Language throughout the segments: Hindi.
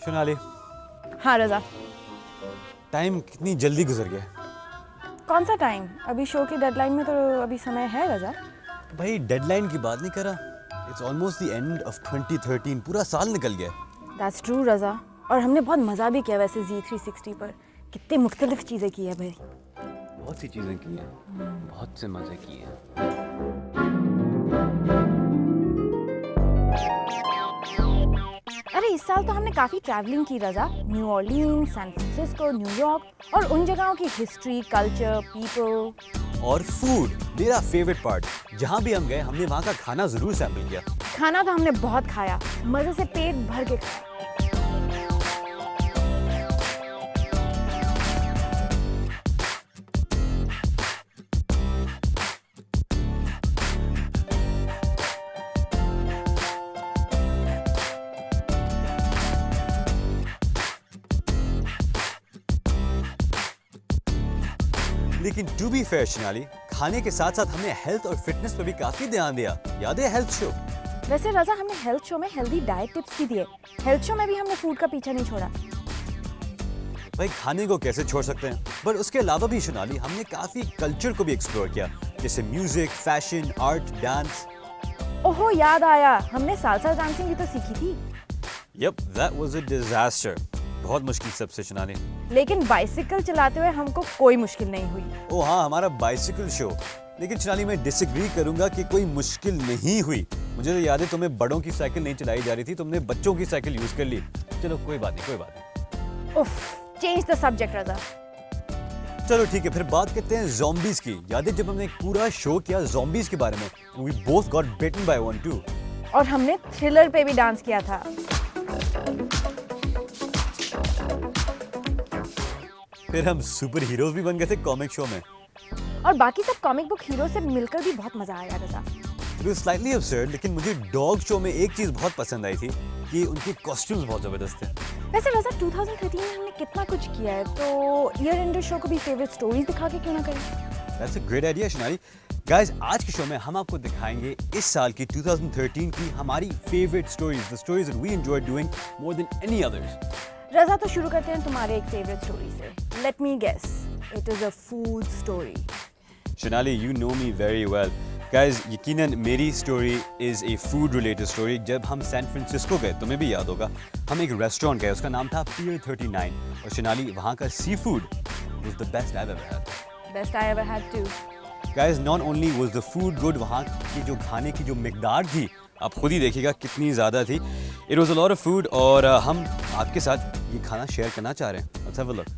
शोनाली, हाँ रजा। टाइम कितनी जल्दी गुजर गया। कौन सा टाइम? अभी शो की डेडलाइन में तो अभी समय है रजा। भाई डेडलाइन की बात नहीं कर रहा। It's almost the end of 2013। पूरा साल निकल गया। दैट्स ट्रू रजा। और हमने बहुत मज़ा भी किया वैसे Z360 पर। कितनी मुख्तलिफ चीज़ें की है भाई। बहुत सी चीज़ें की हैं, बहुत से मज़े किए हैं। अरे इस साल तो हमने काफ़ी ट्रैवलिंग की Raza. New Orleans, San Francisco, New York और उन जगहों की हिस्ट्री, कल्चर, पीपल और फूड मेरा फेवरेट पार्ट। जहाँ भी हम गए हमने वहाँ का खाना ज़रूर सैंपल किया। खाना तो हमने बहुत खाया, मज़े से पेट भर के खाया। लेकिन टू बी फेयर शोनाली, खाने के साथ साथ हमने हेल्थ और फिटनेस पर भी काफी ध्यान दिया। याद है हेल्थ शो? वैसे रजा हमने हेल्थ शो में हेल्दी डाइट टिप्स भी दिए। हेल्थ शो में भी हमने फूड का पीछा नहीं छोड़ा। भाई खाने को कैसे छोड़ सकते हैं, पर उसके अलावा भी शोनाली हमने काफी कल्चर को भी एक्सप्लोर किया, जैसे म्यूजिक, फैशन, आर्ट, डांस। ओहो याद आया, हमने सालसा डांसिंग भी तो सीखी थी। Yup, that was a disaster. बहुत मुश्किल सबसे शोनाली। लेकिन बाइसिकल चलाते हुए हमको कोई मुश्किल नहीं हुई। ओ हाँ, हमारा बाइसिकल शो। लेकिन शोनाली मैं डिसएग्री करूंगा कि कोई मुश्किल नहीं हुई। मुझे तो याद है तुम्हें बड़ों की साइकिल नहीं चलाई जा रही थी, तुमने बच्चों की साइकिल यूज कर ली। चलो कोई बात नहीं, कोई बात नहीं। उफ, चेंज द सब्जेक्ट रजा। चलो ठीक है, फिर बात करते हैं ज़ॉम्बीज की। याद है जब हमने एक पूरा शो किया ज़ॉम्बीज के बारे में? We both got bitten by one too. और हमने थ्रिलर पे भी डांस किया था। फिर हम सुपर हीरोज भी बन गए थे कॉमिक शो में। और बाकी सब कॉमिक बुक हीरो से मिलकर भी बहुत मजा आया रजा। It was slightly absurd, लेकिन मुझे डॉग शो में एक चीज बहुत पसंद आई थी कि उनके कॉस्ट्यूम्स बहुत जबरदस्त थे। वैसे रजा 2013 में हमने कितना कुछ किया है, तो ईयर एंडर शो को भी फेवरेट स्टोरीज दिखा के क्यों ना करें? That's a great idea, Shanali. Guys, आज के शो में हम आपको दिखाएंगे इस साल की 2013 की हमारी favourite stories, the stories that we enjoyed doing more than any others. Raza तो शुरू करते हैं तुम्हारे एक फेवरेट स्टोरी से। Let me guess, it is a food story. Shanali, you know me very well. Guys, यकीनन मेरी story is a food related story. जब हम सैन फ्रांसिस्को गए, तुम्हें भी याद होगा, हम एक रेस्टोरेंट गए, उसका नाम था पियर 39। और शनाली, वहाँ का seafood was the best I've ever had. Best I ever had too. Guys, not only was the food good, वहाँ की जो खाने की जो मिकदार थी, आप खुद ही देखिएगा कितनी ज़्यादा थी। It was a lot of food और हम आपके साथ ये खाना शेयर करना चाह रहे हैं। Let's have a look.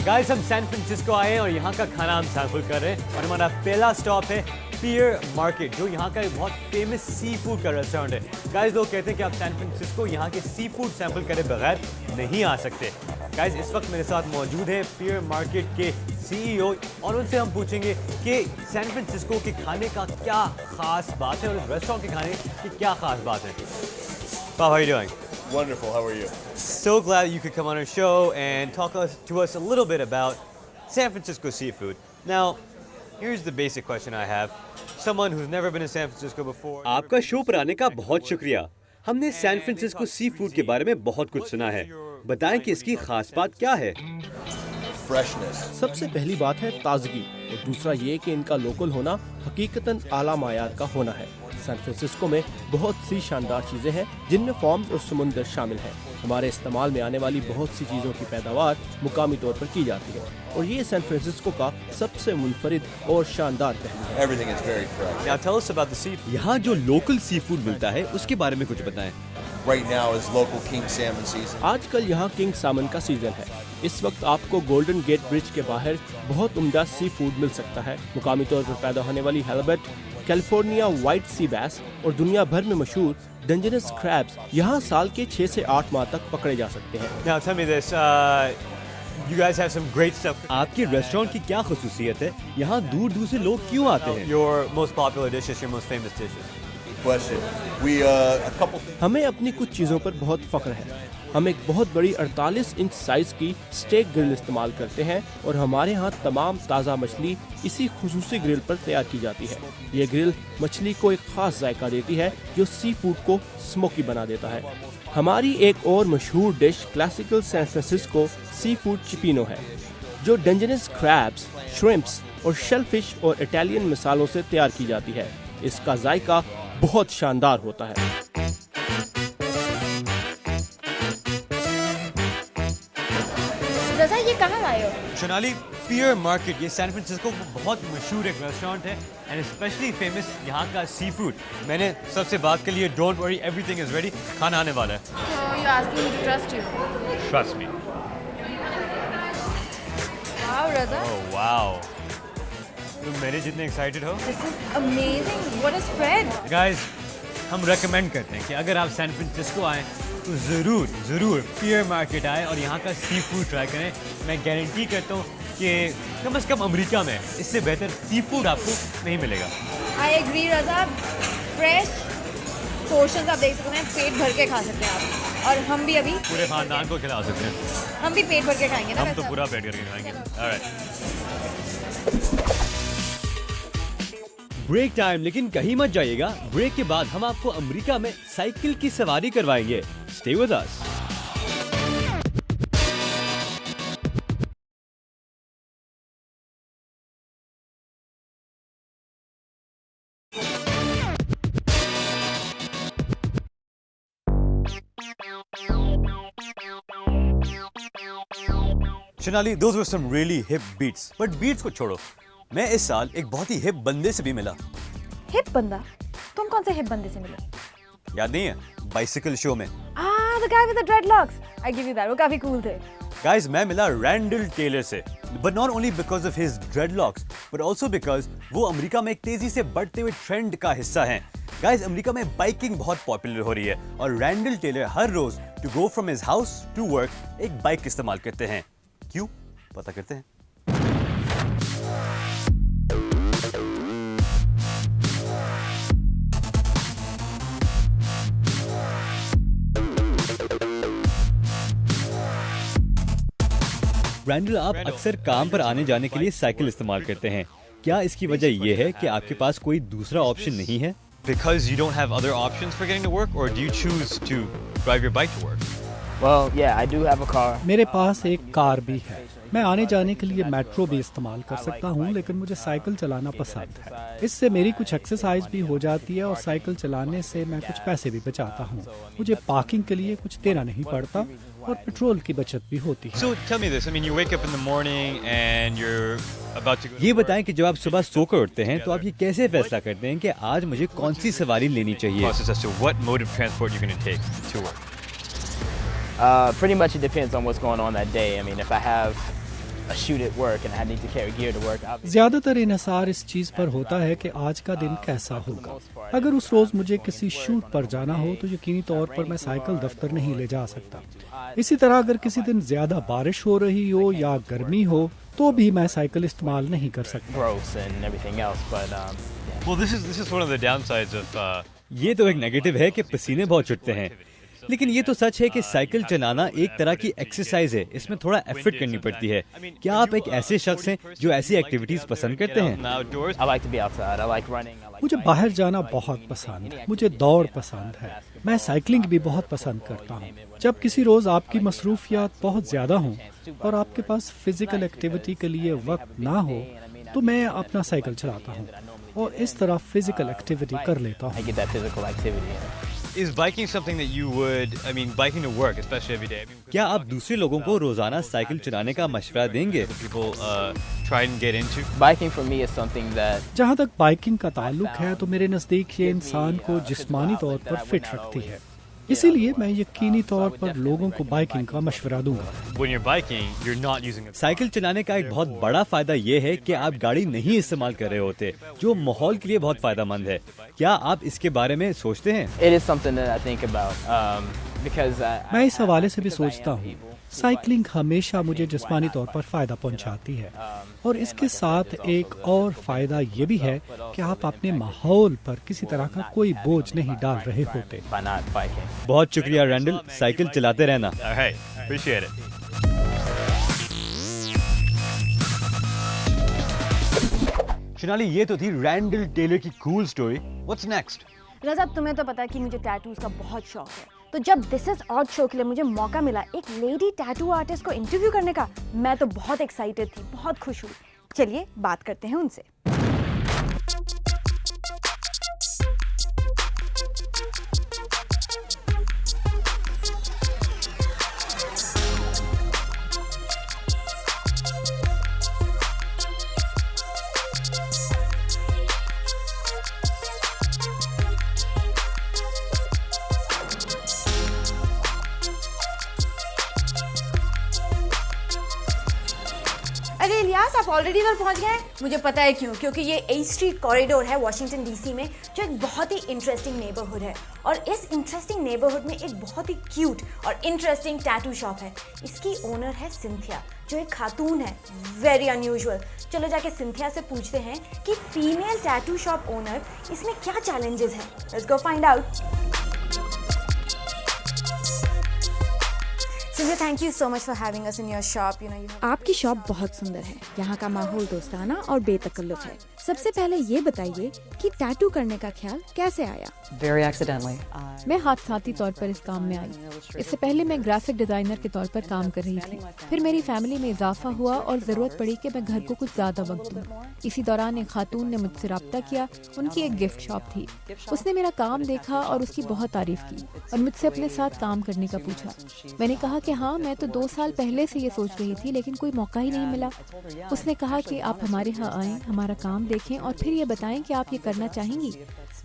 Guys, हम सैन फ्रांसिस्को आए हैं और यहाँ का खाना हम सैंपल कर रहे हैं। और हमारा पहला स्टॉप है पियर मार्केट, जो यहाँ का एक बहुत फेमस सी फूड का रेस्टोरेंट है। गाइस, लोग कहते हैं कि आप सैन फ्रांसिस्को यहाँ के सी फूड सैंपल करे बगैर नहीं आ सकते। गाइस, इस वक्त मेरे साथ मौजूद है पियर मार्केट के CEO और उनसे हम पूछेंगे कि सैन फ्रांसिस्को के खाने का क्या खास बात है और इस रेस्टोरेंट के खाने की क्या खास बात है। How are you doing? Wonderful. How are you? So glad you could come on our show and talk to us a little bit about San Francisco seafood. Now, here's the basic question I have. Someone who's never been to San Francisco before. आपका शो पर आने का बहुत शुक्रिया। हमने सैन फ्रांसिस्को सी फूड के बारे में बहुत कुछ सुना है। बताएं कि इसकी खास बात क्या है? Freshness. सबसे पहली बात है ताजगी और दूसरा ये कि इनका लोकल होना हकीकतन आला मायार का होना है। सैन फ्रांसिस्को में बहुत सी शानदार चीजें हैं जिनमें फार्म्स और समुंदर शामिल हैं। हमारे इस्तेमाल में आने वाली बहुत सी चीजों की पैदावार मुकामी तौर पर की जाती है और ये सैन फ्रांसिस्को का सबसे मुनफरिद और शानदार पहलू है। Everything is very fresh. Now tell us about the seafood. यहाँ जो लोकल सी फूड मिलता है उसके बारे में कुछ बताएं। Right now is local king salmon season. आजकल यहाँ किंग सामन का सीजन है। इस वक्त आपको गोल्डन गेट ब्रिज के बाहर बहुत उम्दा सी फूड मिल सकता है। मुकामी तौर पर पैदा होने वाली हैलबट, कैलिफोर्निया व्हाइट सी बैस और दुनिया भर में मशहूर डंजनस क्रैब्स यहाँ साल के 6 से 8 माह तक पकड़े जा सकते हैं। Now tell me this, you guys have some great stuff. आपके रेस्टोरेंट की क्या खुसूसियत है? यहाँ दूर दूर से लोग क्यों आते हैं? Your most popular dishes, your most famous dishes. Question. We a couple things. हमें अपनी कुछ चीज़ों पर बहुत फख्र है। हम एक बहुत बड़ी 48 इंच साइज की स्टेक ग्रिल इस्तेमाल करते हैं और हमारे यहाँ तमाम ताज़ा मछली इसी खुसूसी ग्रिल पर तैयार की जाती है। ये ग्रिल मछली को एक खास जायका देती है जो सी फूड को स्मोकी बना देता है। हमारी एक और मशहूर dish classical San Francisco sea food चिपिनो है जो डंजनस क्रैब्स, श्रिम्प्स और शेलफिश और इटालियन मसालों से तैयार की जाती है। इसका जायका बहुत शानदार होता है। रजा, ये कहाँ लाए हो? शोनाली, पियर मार्केट, ये सैन फ्रांसिस्को का बहुत मशहूर एक रेस्टोरेंट है एंड स्पेशली फेमस यहाँ का सी फूड। मैंने सबसे बात कर ली है, don't worry, everything is ready, खाना आने वाला है। So you're asking me to trust you? Trust me. Wow, Raza, oh wow, तुम मेरे जितने एक्साइटेड हो? this is amazing. What a spread! Guys, हम रेकमेंड करते हैं कि अगर आप सैन फ्रांसिस्को आएँ तो ज़रूर पियर मार्केट आए और यहाँ का सी फूड ट्राई करें। मैं गारंटी करता हूँ कि कम से कम अमेरिका में इससे बेहतर सी फूड आपको नहीं मिलेगा। I agree, Raza. Fresh portions आप देख सकते हैं, पेट भर के खा सकते हैं आप। और हम भी अभी पूरे खानदान को खिला सकते हैं। हम भी पेट भर के खाएंगे ना। हम तो वैसे। पूरा पेट करके खाएंगे। ऑलराइट। ब्रेक टाइम, लेकिन कहीं मत जाइएगा। ब्रेक के बाद हम आपको अमेरिका में साइकिल की सवारी करवाएंगे। Stay with us. Shonali, those were some really hip beats. But beats को छोड़ो, मैं इस साल एक बहुत ही हिप बंदे से भी मिला। हिप बंदा? तुम कौन से हिप बंदे से मिले? याद नहीं है? बाइसिकल शो में। The guy with the dreadlocks. I give you that. वो काफी cool थे। Guys, मैं मिला रैंडल टेलर से, but not only because of his dreadlocks, but also because वो अमेरिका में एक तेजी से बढ़ते हुए ट्रेंड का हिस्सा हैं। Guys, अमेरिका में बाइकिंग बहुत पॉपुलर हो रही है और रैंडल टेलर हर रोज to go from his house to work एक बाइक इस्तेमाल करते हैं। क्यों? पता करते हैं। रैंडल, आप अक्सर काम पर आने जाने के लिए साइकिल इस्तेमाल करते हैं। क्या इसकी वजह यह है कि आपके पास कोई दूसरा ऑप्शन नहीं है? Because you don't have other options for getting to work, or do you choose to drive your bike to work? Well, yeah, I do have a car. मेरे पास एक कार भी है। मैं आने जाने के लिए मेट्रो भी इस्तेमाल कर सकता हूँ, लेकिन मुझे साइकिल चलाना पसंद है। इससे मेरी कुछ एक्सरसाइज भी हो जाती है और साइकिल चलाने से मैं कुछ पैसे भी बचाता हूँ। मुझे पार्किंग के लिए कुछ देना नहीं पड़ता और पेट्रोल की बचत भी होती है। So tell me this. I mean, you wake up in the morning and you're about to go. ये बताएं कि जब आप सुबह सोकर उठते हैं तो आप ये कैसे फैसला करते हैं कि आज मुझे कौन सी सवारी लेनी चाहिए? Process as to what mode of transport you're going to take to work. Pretty much it depends on what's going on that day. I mean, if I have a shoot at work and I need to carry gear to work, obviously. ज्यादातर इन्हिसार इस चीज पर होता है कि आज का दिन कैसा होगा। अगर उस रोज मुझे किसी शूट पर जाना हो तो यकीनी तौर पर मैं साइकिल दफ्तर नहीं ले जा सकता। इसी तरह अगर किसी दिन ज्यादा बारिश हो रही हो या गर्मी हो तो भी मैं साइकिल इस्तेमाल नहीं कर सकता। Gross and everything else, but yeah. Well, this is one of the downsides of. ये तो एक नेगेटिव है कि पसीने बहुत छूटते हैं। लेकिन ये तो सच है कि साइकिल चलाना एक तरह की एक्सरसाइज है। इसमें थोड़ा एफर्ट करनी पड़ती है। क्या आप एक ऐसे शख्स हैं जो ऐसी एक्टिविटीज पसंद करते हैं? I like to be outside. I like running. I like मुझे बाहर जाना बहुत पसंद है। मुझे दौड़ पसंद है। मैं साइकिलिंग भी बहुत पसंद करता हूँ। जब किसी रोज आपकी मसरूफियात बहुत ज्यादा हों और आपके पास फिजिकल एक्टिविटी के लिए वक्त ना हो तो मैं अपना साइकिल चलाता हूँ और इस तरह फिजिकल एक्टिविटी कर लेता हूँ। I get that physical activity in. Is biking something that you would, I mean, biking to work, especially every day? क्या आप दूसरे लोगों को रोजाना साइकिल चलाने का मशवरा देंगे? People try and get into. Biking for me is something that जहाँ तक बाइकिंग का ताल्लुक है तो मेरे नज़दीक ये इंसान को जिस्मानी तौर पर फिट रखती है। इसीलिए मैं यकीनी तौर पर लोगों को बाइकिंग का मशवरा दूंगा। When you're biking, you're not using a... cycle चलाने का एक बहुत बड़ा फायदा ये है कि आप गाड़ी नहीं इस्तेमाल कर रहे होते, जो माहौल के लिए बहुत फायदेमंद है। क्या आप इसके बारे में सोचते हैं? It is something that I think about because मैं इस हवाले से भी सोचता हूँ। साइकिलिंग हमेशा मुझे जिस्मानी तौर पर फायदा पहुंचाती है और इसके साथ एक और फायदा ये भी है कि आप अपने माहौल पर किसी तरह का कोई बोझ नहीं डाल रहे होते। by not biking. बहुत शुक्रिया रैंडल, साइकिल चलाते रहना। Appreciate it. शिनाली, ये तो थी रैंडल टेलर की कूल स्टोरी। What's next? रजा, तुम्हें तो पता है कि मुझे टैटूज का बहुत शौक है, तो जब दिस इज ऑड शो के लिए मुझे मौका मिला एक लेडी टैटू आर्टिस्ट को इंटरव्यू करने का, मैं तो बहुत एक्साइटेड थी, बहुत खुश हुई। चलिए बात करते हैं उनसे। अरे इलियास, आप ऑलरेडी इधर पहुंच गए हैं। मुझे पता है क्यों, क्योंकि ये ए स्ट्रीट कॉरिडोर है वाशिंगटन डीसी में, जो एक बहुत ही इंटरेस्टिंग नेबरहुड है। और इस इंटरेस्टिंग नेबरहुड में एक बहुत ही क्यूट और इंटरेस्टिंग टैटू शॉप है। इसकी ओनर है सिंथिया, जो एक खातून है, वेरी अनयूजुअल। चलो जाके सिंथिया से पूछते हैं कि फीमेल टैटू शॉप ओनर, इसमें क्या चैलेंजेस हैं। Let's go find out. Cynthia, thank you so much for having us in your shop. आपकी शॉप बहुत सुंदर है, यहाँ का माहौल दोस्ताना और बेतकल्लुफ है। सबसे पहले ये बताइए कि टैटू करने का ख्याल कैसे आया? Very accidentally. मैं हादसाती तौर पर इस काम में आई। इससे पहले मैं ग्राफिक डिजाइनर के तौर पर काम कर रही थी। फिर मेरी फैमिली में इजाफा हुआ और ज़रूरत पड़ी कि मैं घर को कुछ ज़्यादा वक्त दूँ। इसी दौरान एक खातून ने मुझसे रब्ता किया। उनकी एक गिफ्ट शॉप थी। उसने मेरा काम देखा और उसकी बहुत तारीफ की और मुझसे अपने साथ काम करने का पूछा। मैंने कहा कि हाँ, मैं तो 2 साल पहले से ये सोच रही थी, लेकिन कोई मौका ही नहीं मिला। उसने कहा कि आप हमारे यहाँ आएँ, हमारा काम देखें और फिर ये बताएं कि आप ये करना चाहेंगी।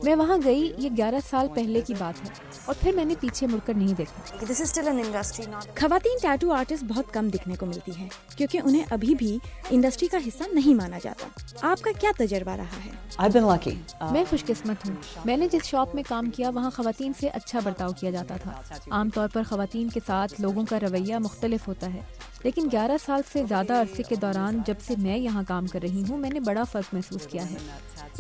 मैं वहाँ गई, ये 11 साल पहले की बात है, और फिर मैंने पीछे मुड़कर नहीं देखा। This is still an industry now. खवातीन टैटू आर्टिस्ट बहुत कम दिखने को मिलती हैं, क्योंकि उन्हें अभी भी इंडस्ट्री का हिस्सा नहीं माना जाता। आपका क्या तजर्बा रहा है? I've been lucky. मैं खुशकिस्मत हूँ। मैंने जिस शॉप में काम किया वहाँ खवातीन से अच्छा बर्ताव किया जाता था। आमतौर पर खवातीन के साथ लोगों का रवैया मुख्तलिफ होता है, लेकिन 11 साल से ज़्यादा अरसे के दौरान जब से मैं यहाँ काम कर रही हूँ, मैंने बड़ा फ़र्क महसूस किया है।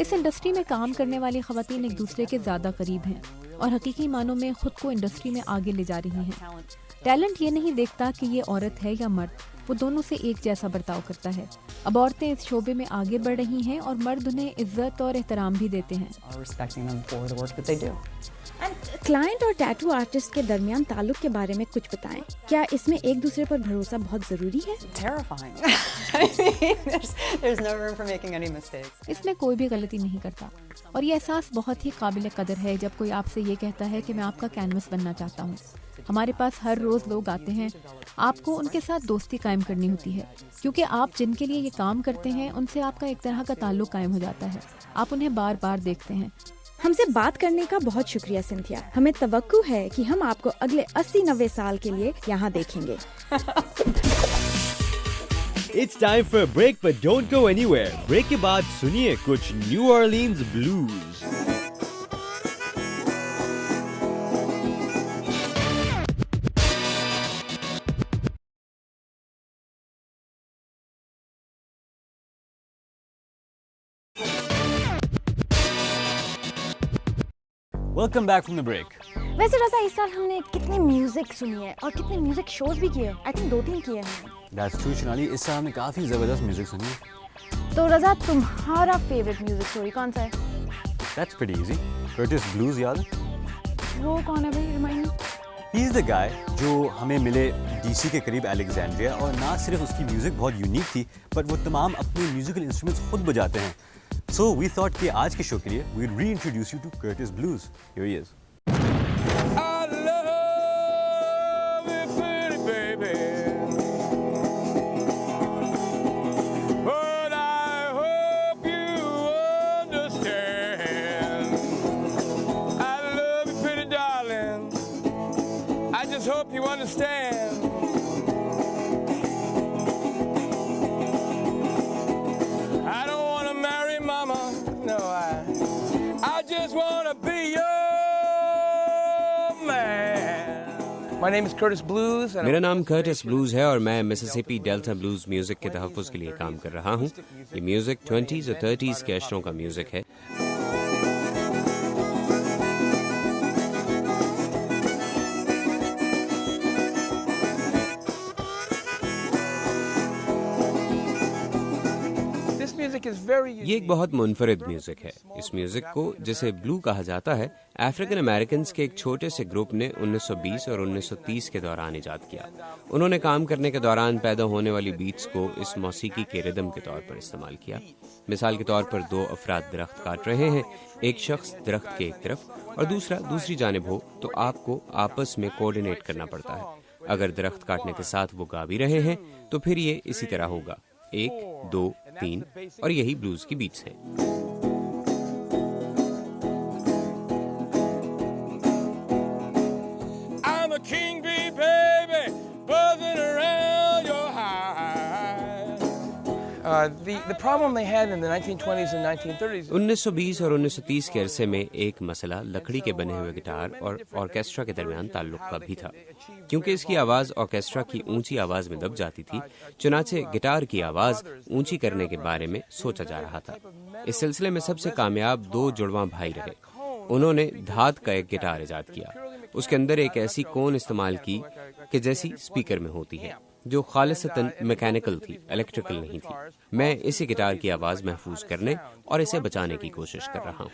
इस इंडस्ट्री में काम करने वाली खवातीन एक दूसरे के ज़्यादा करीब हैं और हकीकी मानों में खुद को इंडस्ट्री में आगे ले जा रही हैं। टैलेंट ये नहीं देखता कि ये औरत है या मर्द, वो दोनों से एक जैसा बर्ताव करता है। अब औरतें इस शोबे में आगे बढ़ रही हैं और मर्द उन्हें इज्जत और एहतराम भी देते हैं। Respecting them for the work that they do. Client और टैटू आर्टिस्ट के दरमियान ताल्लुक के बारे में कुछ बताएं। क्या इसमें एक दूसरे पर भरोसा बहुत जरूरी है? Terrifying. I mean, there's no room for making any mistakes. इसमें कोई भी गलती नहीं करता और ये एहसास बहुत ही काबिल कदर है जब कोई आपसे ये कहता है कि मैं आपका कैनवस बनना चाहता हूँ। हमारे पास हर रोज़ लोग आते हैं। आपको उनके साथ दोस्ती कायम करनी होती है, क्योंकि आप जिनके लिए ये काम करते हैं उनसे आपका एक तरह का ताल्लुक कायम हो जाता है। आप उन्हें बार बार देखते हैं। हमसे बात करने का बहुत शुक्रिया सिंथिया। हमें तवक्कु है कि हम आपको अगले 80-90 साल के लिए यहाँ देखेंगे। It's time for a break, but don't go anywhere. Break के बाद सुनिए कुछ New Orleans blues. Welcome back from the break. वैसे रजा, इस साल हमने कितनी म्यूजिक सुनी है और कितने म्यूजिक शोज भी किए। आई थिंक 2-3 किए हैं। That's true, शिनाली। इस साल हमने काफी जबरदस्त म्यूजिक सुनी है। तो रजा, तुम्हारा फेवरेट म्यूजिक स्टोरी कौन सा है? That's pretty easy. Curtis Blues याद है? वो कौन है भाई, remind me. He's the guy जो हमें मिले डीसी के करीब अलेक्जेंड्रिया, और ना सिर्फ उसकी म्यूजिक बहुत यूनिक थी, बट वो तमाम अपने म्यूजिकल इंस्ट्रूमेंट्स खुद बजाते हैं। So we thought कि आज के शो के लिए we'd reintroduce you to Curtis Blues. Here he is. I love you, pretty baby, but I hope you understand. I love you, pretty darling, hope you understand. I don't want to marry mama, no, I just want to be your man. My name is Curtis Blues. मेरा नाम कर्टिस ब्लूज है और मैं मिसिसिपी डेल्टा ब्लूज म्यूजिक के तहफ़्फ़ुज़ के लिए काम कर रहा हूँ। ये म्यूजिक 20s और 30s के अशरों का म्यूजिक है। ये एक बहुत मुनफरिद म्यूजिक है। इस म्यूजिक को जिसे ब्लू कहा जाता है, अफ्रीकन अमेरिकन के एक छोटे से ग्रुप ने 1920 और 1930 के दौरान इजाद किया। उन्होंने काम करने के दौरान पैदा होने वाली बीट्स को इस मौसीकी के रिदम के तौर पर इस्तेमाल किया। मिसाल के तौर पर दो अफराद दरख्त काट रहे हैं, एक शख्स दरख्त के एक तरफ और दूसरा दूसरी जानिब हो तो आपको आपस में कोऑर्डिनेट करना पड़ता है। अगर दरख्त काटने के साथ वो गा भी रहे हैं तो फिर ये इसी तरह होगा, 1 2 3, और यही ब्लूज की बीट्स हैं। I'm a king bee, baby, buzzing around your hive. The problem they had in the 1920s and 1930s. 1920 और 1930 के अरसे में एक मसला लकड़ी के बने हुए गिटार और ऑर्केस्ट्रा के दरमियान ताल्लुक का भी था। क्योंकि इसकी आवाज़ ऑर्केस्ट्रा की ऊंची आवाज़ में दब जाती थी, चुनाचे गिटार की आवाज़ ऊंची करने के बारे में सोचा जा रहा था। इस सिलसिले में सबसे कामयाब दो जुड़वां भाई रहे। उन्होंने धात का एक गिटार इजाद किया। उसके अंदर एक ऐसी कोन इस्तेमाल की कि जैसी स्पीकर में होती है, जो खालिसतन मैकेनिकल थी, इलेक्ट्रिकल नहीं थी। मैं इसी गिटार की आवाज़ महफूज करने और इसे बचाने की कोशिश कर रहा हूँ।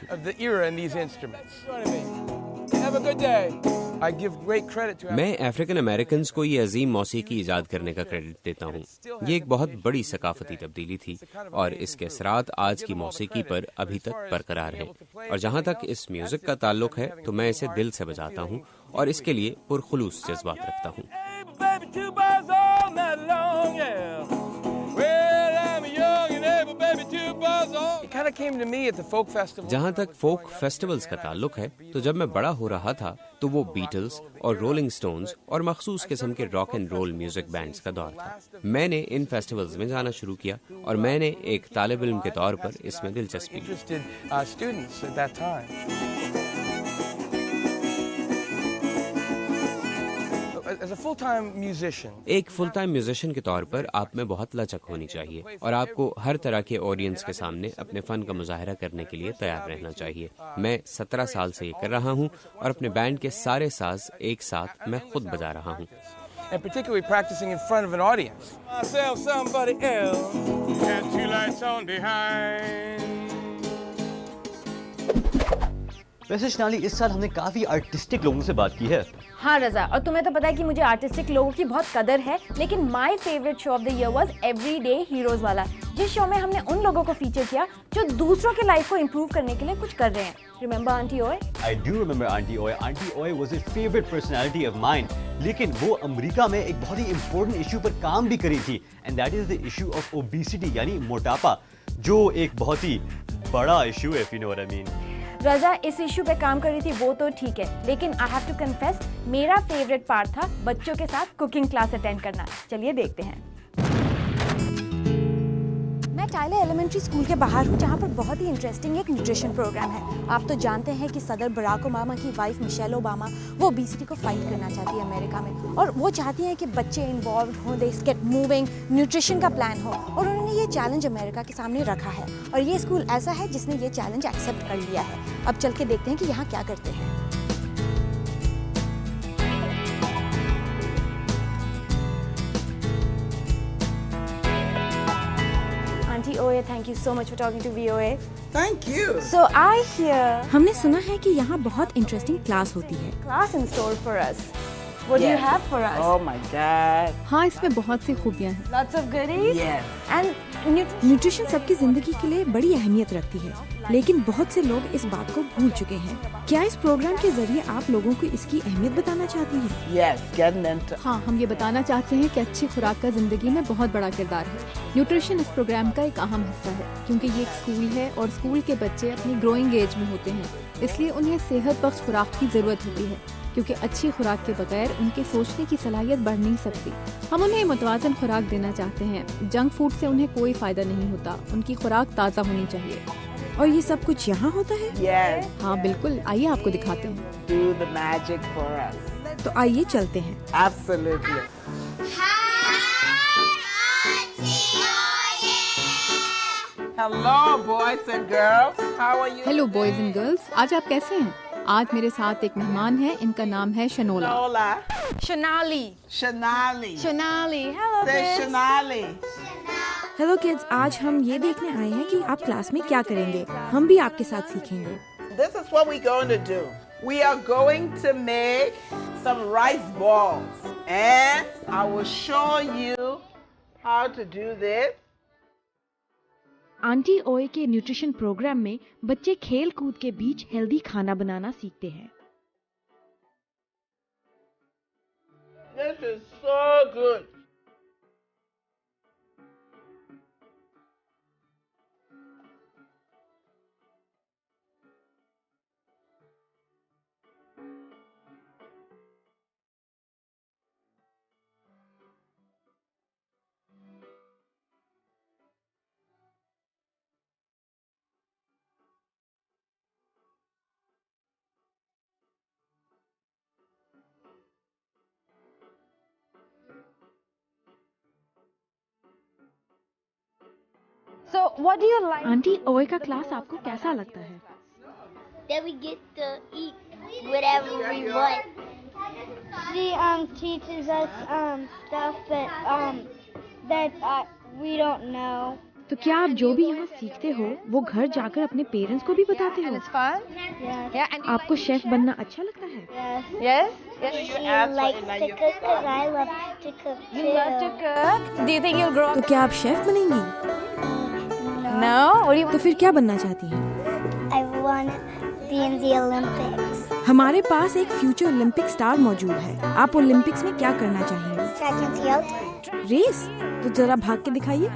मैं अफ्रीकन अमेरिकन को ये अजीम मौसीकी ईजाद करने का क्रेडिट देता हूँ। ये एक बहुत बड़ी सकाफती तब्दीली थी और इसके असरात आज की मौसीकी पर अभी तक बरकरार हैं। और जहाँ तक इस म्यूजिक का ताल्लुक है तो मैं इसे दिल से बजाता हूँ और इसके लिए पुरखुलूस जज्बात रखता हूँ। जहाँ तक फोक फेस्टिवल्स का ताल्लुक है तो जब मैं बड़ा हो रहा था तो वो बीटल्स और रोलिंग स्टोन्स और मखसूस किस्म के rock and roll music bands का दौर था। मैंने इन फेस्टिवल्स में जाना शुरू किया और मैंने एक तालिब इल्म के तौर पर इसमें दिलचस्पी ली। एक फुल टाइम म्यूजिशियन के तौर पर आप में बहुत लचक होनी चाहिए और आपको हर तरह के ऑडियंस के सामने अपने फन का मुजाहरा करने के लिए तैयार रहना चाहिए। मैं 17 साल से ये कर रहा हूँ और अपने बैंड के सारे साज एक साथ मैं खुद बजा रहा हूँ। And particularly practicing in front of an audience. Myself, somebody else, had 2 lights on behind. वैसे शनाली, इस साल हमने काफी आर्टिस्टिक लोगों से बात की है। हाँ रजा, और तुम्हें तो पता है कि मुझे आर्टिस्टिक लोगों की बहुत कदर है, लेकिन my favourite show off the year was everyday heroes वाला, जिस शो में हमने उन लोगों को फीचर किया जो दूसरों के लाइफ को इम्प्रूव करने के लिए कुछ कर रहे हैं। रिमेंबर आंटी ओए? I do remember आंटी ओए। आंटी ओए was a favorite personality of mine, लेकिन वो अमेरिका में एक बहुत ही इम्पोर्टेंट इशू पर काम भी करी थी, and that is the issue of obesity, यानी मोटापा, जो एक बहुत ही बड़ा इशू है, if you know what I mean. रजा इस इशू पे काम कर रही थी वो तो ठीक है, लेकिन आई हैव टू कन्फेस मेरा फेवरेट पार्ट था बच्चों के साथ कुकिंग क्लास अटेंड करना। चलिए देखते हैं। मैं टाइलर एलिमेंट्री स्कूल के बाहर हूँ, जहाँ पर बहुत ही इंटरेस्टिंग एक न्यूट्रिशन प्रोग्राम है। आप तो जानते हैं कि सदर बराक ओबामा की वाइफ मिशेल ओबामा वो ओबेसिटी को फाइट करना चाहती है अमेरिका में, और वो चाहती हैं कि बच्चे इन्वॉल्व हों, दे गेट मूविंग, न्यूट्रिशन का प्लान हो, और उन्होंने ये चैलेंज अमेरिका के सामने रखा है। और ये स्कूल ऐसा है जिसने ये चैलेंज एक्सेप्ट कर लिया है। अब चल के देखते हैं कि यहाँ क्या करते हैं। Auntie Oye, thank you so much for talking to VOA. Thank you. So I hear हमने सुना है कि यहाँ बहुत इंटरेस्टिंग क्लास होती है। class in store for us. What do you have for us? Oh my God. हाँ, इसमें बहुत सी खूबियाँ हैं। Lots of goodies. Yes. And nutrition सबकी जिंदगी के लिए बड़ी अहमियत रखती है, लेकिन बहुत से लोग इस बात को भूल चुके हैं। क्या इस प्रोग्राम के जरिए आप लोगों को इसकी अहमियत बताना चाहती हैं? हाँ, हम ये बताना चाहते हैं कि अच्छी खुराक का जिंदगी में बहुत बड़ा किरदार है। न्यूट्रिशन इस प्रोग्राम का एक अहम हिस्सा है, क्योंकि ये एक स्कूल है और स्कूल के बच्चे अपनी ग्रोइंग एज में होते हैं, इसलिए उन्हें सेहत बख्श खुराक की जरूरत होती है, क्योंकि अच्छी खुराक के बगैर उनके सोचने की सलाहियत बढ़ नहीं सकती। हम उन्हें मुतवाज़न खुराक देना चाहते हैं। जंक फूड से उन्हें कोई फायदा नहीं होता, उनकी खुराक ताज़ा होनी चाहिए। और ये सब कुछ यहाँ होता है? हाँ बिल्कुल, आइए आपको दिखाते हैं। तो आइए चलते हैं। हेलो बॉयज एंड गर्ल्स, आज आप कैसे हैं? आज मेरे साथ एक मेहमान है, इनका नाम है शनोला। शनाली, हेलो किड्स, आज हम ये देखने आए हैं कि आप क्लास में क्या करेंगे। हम भी आपके साथ सीखेंगे। This is what we're going to do. We are going to make some rice balls, and I will show you how to do this. Aunty ओए के न्यूट्रिशन प्रोग्राम में बच्चे खेल कूद के बीच हेल्दी खाना बनाना सीखते हैं। This is so good. So what do you like? Aunty ओए का क्लास आपको कैसा लगता है? That we get to eat whatever we want. She teaches us stuff that we don't know. तो क्या आप जो भी यहाँ सीखते हो वो घर जाकर अपने पेरेंट्स को भी बताते हो? It's fun. Yeah. आपको शेफ बनना अच्छा लगता है? Yes. She likes to cook because I love to cook too. You love to cook. Do you think you'll grow up? तो क्या आप शेफ बनेंगी? No. What do you? तो फिर क्या बनना चाहती हैं? I want to be in the Olympics. हमारे पास एक फ्यूचर ओलंपिक स्टार मौजूद है। आप ओलंपिक्स में क्या करना चाहेंगे? Track and field. रेस? तो जरा भाग के दिखाइए।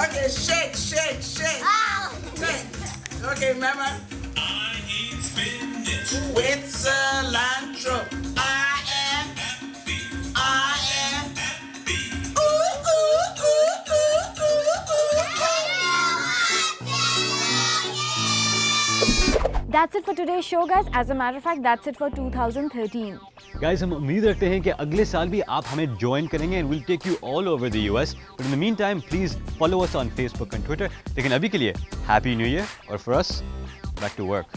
Okay, shake. Okay, remember? I eat spinach with cilantro. I am happy. That's it for today's show, guys. As a matter of fact, that's it for 2013. Guys, हम उम्मीद रखते हैं कि अगले साल भी आप हमें ज्वाइन करेंगे and will take you all over the US. But in the meantime please follow us on Facebook and Twitter. लेकिन अभी के लिए हैप्पी न्यू ईयर और for us back to work.